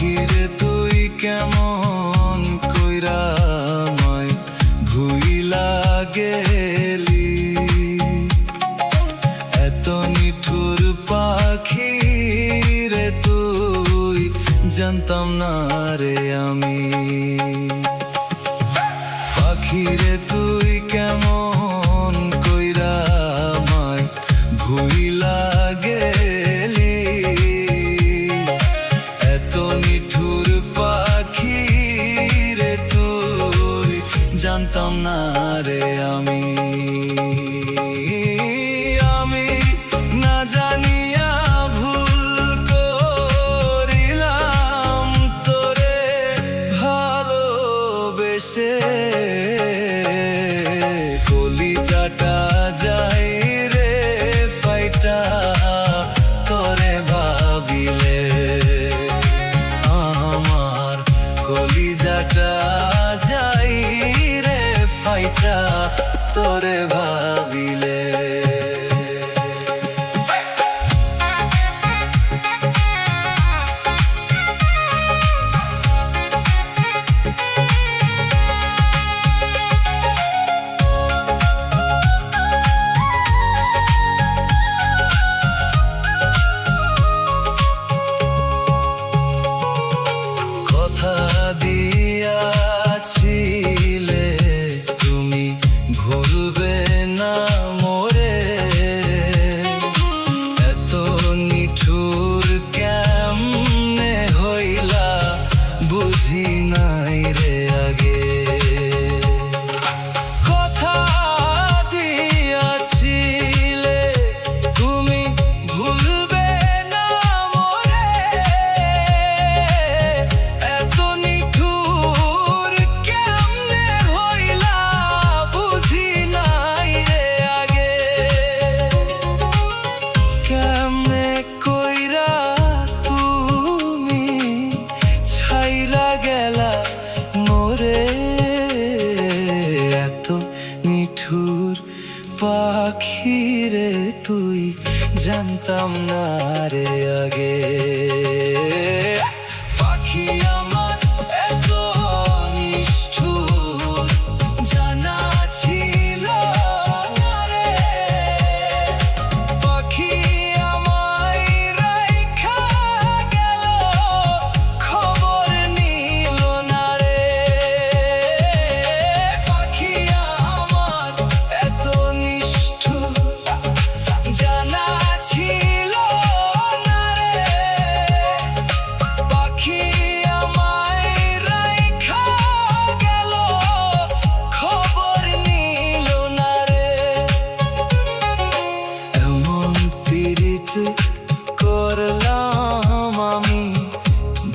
পাখিরে তুই কেমন কইরা আমায় ভুইলা গেলি, এত নিঠুর পাখি রে তুই জানতাম না রে আমি। পাখিরে তুই কেমন কইরা আমায় ভুইলা গেলি, এত নিঠুর পাখি রে তুই জানতাম না রে আমি। আমি না জানিয়া ভুল করিলাম তোরে ভালোবেসে, কলিজাটা যাই রে ফাইটা তোরে ভাবিলে, আমার কলিজাটা যাই রে ফাইটা তোরে ভাবিলে। কথা দিয়াছিলে তুমি ভুলবে না মোরে, এত নিঠুর কেমনে হইলা বুঝি নাই রে আগে। কথা দিয়াছিলে তুমি ভুলবে না মোরে, এত নিঠুর কেমনে হইলা বুঝি নাই রে আগে। কেমনে কইরা তুমি ছাইরা গেলা মোরে, এত নিঠুর পাখি রে তুই জানতাম না রে আগে। পাখি আমার এত নিষ্ঠুর জানা ছিল না রে, পাখি আমায় রাইখা গেল খবর নিল না রে। পাখি আমার এত নিষ্ঠুর জানা ছিল না রে, পাখি আমায় রাইখা গেল খবর নিল না রে। এমন পীড়িত করলাম আমি,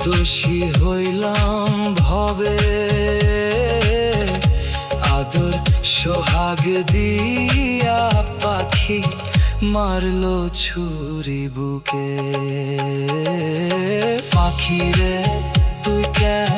দোষী হইলাম ভবে, আদর সোহাগ দিয়া পাখি মারলো ছুরি বুকে। পাখি রে তুই কেন